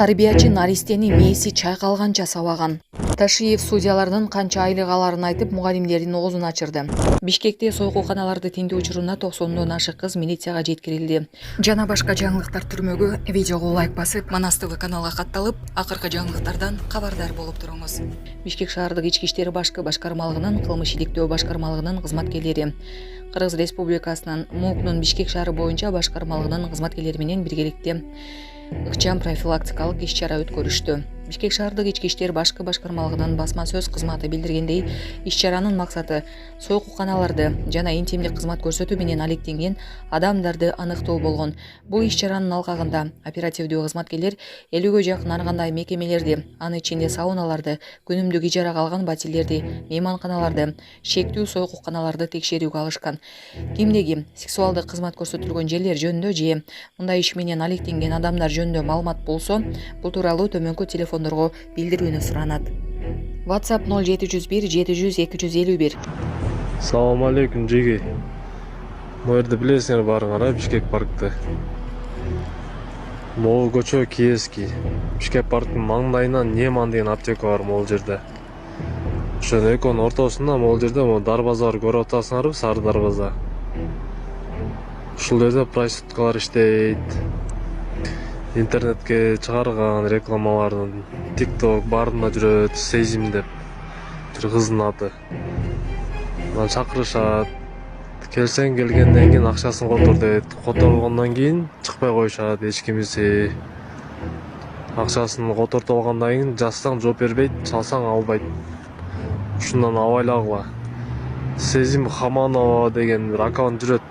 Тарбиячы наристени мээси чайкалганча сабаган. Ташиев судьялардын канча айлык аларын айтып, мугалимдердин оозун ачырды. Бишкекте сойкулканаларды тинтүү учурунда 90дон ашык кыз милицияга жеткирилди. Жана башка жаңылыктар түрмөгү видеого лайк басып, Манас ТВ каналга катталып, акыркы жаңылыктардан кабардар болуп туруңуз. Бишкек шаардык ички иштер башкы башкармалыгынын кылмыш иликтөө башкармалыгынын кызматкерлери Кыргыз Республикасынын МУКнун Бишкек шаары боюнча башкармалыгынын кызматкерлери менен биргеликте ыкчам профилактикалык иш-чара өткөрүштү. Бишкек шаардык ички иштер башкы башкармалыгынын басма сөз кызматы билдиргендей, иш-чаранын максаты сойкулканаларды жана интимдик кызмат көрсөтүү менен алектенген адамдарды аныктоо болгон. Бул иш-чаранын алкагында оперативдүү кызматкерлер 50гө жакын ар кандай мекемелерди, анын ичинде сауналарды, күнүмдүк ижарага алган батирлерди, мейманканаларды, шектүү сойкулканаларды текшерүүгө алышкан. Кимде ким сексуалдык кызмат көрсөтүлгөн жерлер жөнүндө же мындай иш менен алектенген адамдар жөнүндө маалымат болсо, бул тууралуу төмөнкү телефондорго билдирүүнү суранат. WhatsApp 0701 700 251. Салам алейкум жеги. Мөрдө билесиңер барыңар, Бишкек паркты. Могул көчө Киевский. Бишкек парктын маңдайынан Неман деген аптека бар могул жерде. Ошонун экөөнүн ортосунда могул жерде дарбаза бар, көрүп атасыңарбы, сары дарбаза. Ушул жерде проституткалар иштейт. Интернетке чыгарган рекламаларын TikTok баарында жүрөт, Сезим деп. Кыздын аты. Анан чакырышат. Келсең келгенден кийин акчасын котор дейт. Которгондон кийин чыкпай коюшат эч кимиси. Акчасын котортуп алгандан кийин жазсаң жооп бербейт, чалсаң албайт. Ушундан абайлагыла. Сезим Хаманова деген бир аккаунт жүрөт.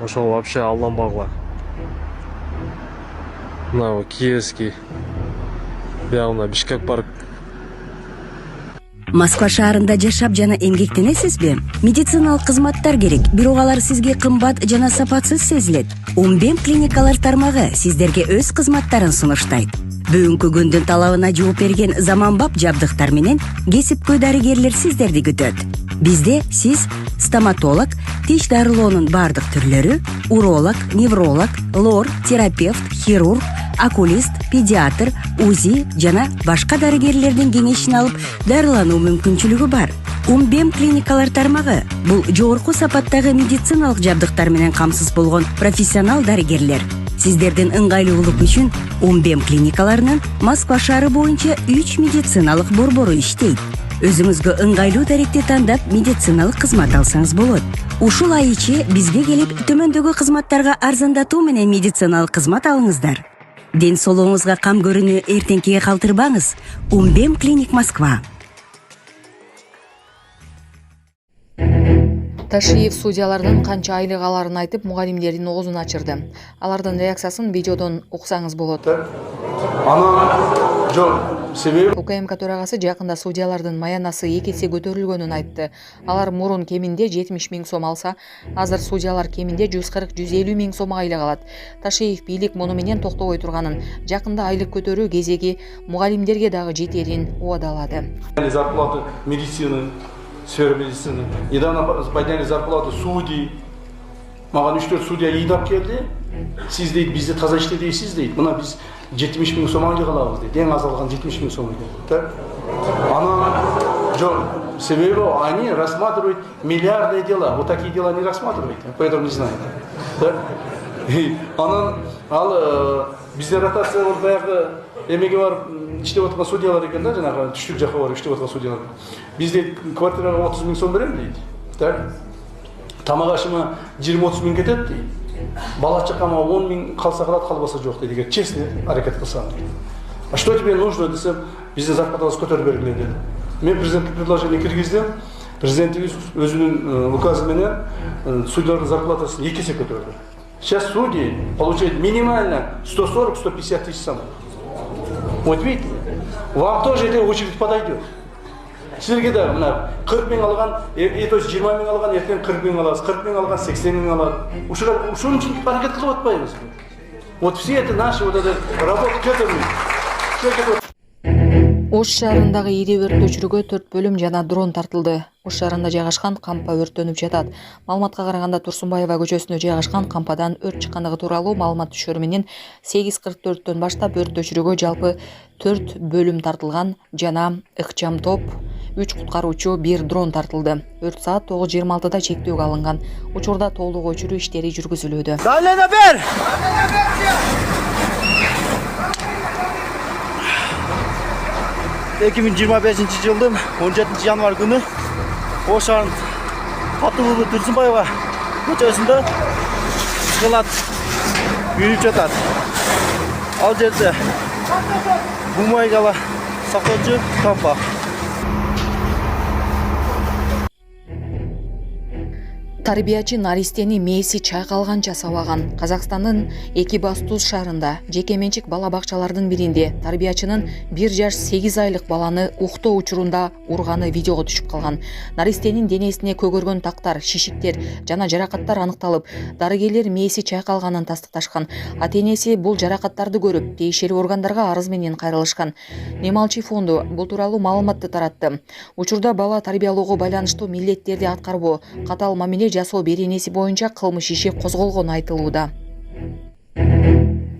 Ошого вообще алданбагыла. Мына Киевский. Бягына Бишкек парк. Москва шаарында жашап жана эмгектенесизби? Медициналык кызматтар керек, бирок алар сизге кымбат жана сапатсыз сезилет. Умбем клиникалар тармагы сиздерге өз кызматтарын сунуштайт. Бүгүнкү күндүн талабына жооп берген заманбап жабдыктар менен кесипкөй дарыгерлер сиздерди күтөт. Бизде сиз стоматолог, тиш дарылоонун бардык түрлөрү, уролог, невролог, лор, терапевт, хирург, окулист, педиатр, УЗИ жана башка дарыгерлердин кеңешин алып дарылануу мүмкүнчүлүгү бар. Умбем клиникалар тармагы бул жогорку сапаттагы медициналык жабдыктар менен камсыз болгон профессионал дарыгерлер. Сиздердин ыңгайлуулук үчүн Умбем клиникаларынын Москва шаары боюнча 3 медициналык борбору иштейт. Өзүңүзгө ыңгайлуу даректи тандап медициналык кызмат алсаңыз болот. Ушул ай ичи бизге келип төмөндөгү кызматтарга арзандатуу менен медициналык кызмат алыңыздар. Ден соолугуңузга кам көрүүнү эртеңкиге калтырбаңыз. Умбем клиник Москва. Ташиев судьялардын канча айлык аларын айтып, мугалимдердин оозун ачырды. Алардын реакциясын видеодон уксаңыз болот. УКМК төрагасы жакында судьялардын маянасы 2 эсе көтөрүлгөнүн айтты. Алар мурун кеминде 70 000 сом алса, азыр судьялар кеминде 140-150 000 сомго айлык алат. Ташиев бийлик муну менен токтобой турганын, жакында айлык көтөрүү кезеги мугалимдерге дагы жетерин убадалады. Зарплаты медицины, сфера медицины. Недавно подняли зарплату судей. Маған 3-4 судья ыйдап келди. Сиз дейт, бизде таза иште дейсиз дейт. Мына биз 70 000 сом айлык алабыз дейт. Эң аз алган 70 000 сом дейт. Ана жок, себеби они рассматривают миллиардные дела. Вот такие дела не рассматривают, поэтому не знаю. Анан ал бизде ротация бар, баягы эмеге бар, иштеп аткан судьялар экен да, жанагы түштүк жакка барып иштеп аткан судьялар. Бизде квартирага 30 000 сом берем дейт. Так? Тамак ашыма 20-30 000 кетет дейт. Бала чакама 10 000 калса калат, калбаса жок дейт. Эгер честно аракет кылсаң. А что тебе нужно десем, бизде зарплатабыз көтөрүп бергиле деди. Мен президенттик предложение киргиздим. Президентибиз өзүнүн указы менен судьялардын зарплатасын 2 эсе көтөрдү. Сейчас судьи получают минимально 140-150 тысяч сом. Вот видите, вам тоже эта очередь подойдет. Силерге да мына 40 000 алган, то есть 20 000 алган, эртең 40 000 аласыз, 40 000 алган 80 000 алат. Ушунун үчүн аракет кылып атпайбыз. Вот все это наши вот это работа к этому. Ош шаарындагы ири өрт өчүрүүгө 4 бөлүм жана дрон тартылды. Ош шаарында жайгашкан кампа өрттөнүп жатат. Маалыматка караганда Турсунбаева көчөсүнө жайгашкан кампадан өрт чыккандыгы тууралуу маалымат түшөрү менен 8:44 баштап өрт өчүрүүгө жалпы 4 бөлүм тартылган жана ыкчам топ, 3 куткаруучу, 1 дрон тартылды. Өрт саат 9:26 чектөөгө алынган. Учурда толук өчүрүү иштери жүргүзүлүүдө. Давление бер! 2025 жылдын 17 январь күнү Ош шаарынын Катуулуу Турсунбаева көчөсүндө скалат күйүп жатат. Ал жерде бумайгала сактоочу кампа. Тарбиячы наристени мээси чайкалганча сабаган. Казакстандын Экибастуз шаарында жеке менчик бала бакчалардын биринде тарбиячынын 1 жаш 8 айлык баланы уктоо учурунда урганы видеого түшүп калган. Наристенин денесине көгөргөн тактар, шишиктер жана жаракаттар аныкталып, дарыгерлер мээси чайкалганын тастыкташкан. Ата-энеси бул жаракаттарды көрүп, тиешелүү органдарга арыз менен кайрылышкан. Немалчы фонду бул тууралуу маалыматты таратты. Учурда бала тарбиялоого байланыштуу милдеттерди аткарбоо, катаал мамиле жасоо беренеси боюнча кылмыш иши козголгону айтылууда.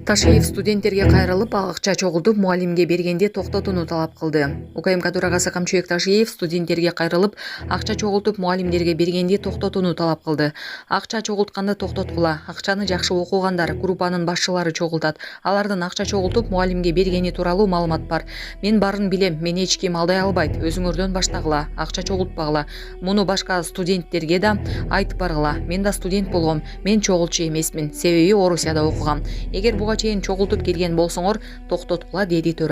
Ташиев студенттерге кайрылып, акча чогултуп мугалимге бергенде токтотууну талап кылды. УКМК төрагасы Камчыбек Ташиев студенттерге кайрылып, акча чогултуп мугалимдерге бергенде токтотууну талап кылды. Акча чогултканды токтоткула. Акчаны жакшы окугандар, группанын башчылары чогултат. Алардын акча чогултуп мугалимге бергени тууралуу маалымат бар. Мен барын билем, мени эч ким алдай албайт. Өзүңөрдөн баштагыла, акча чогултпагыла. Муну башка студенттерге да айтып баргыла. Мен да студент болгом, мен чогултчу эмесмин. Себеби Орусияда окугам. Эгер буга чейин чогултуп келген болсоңор, токтоткула, деди төрагасы.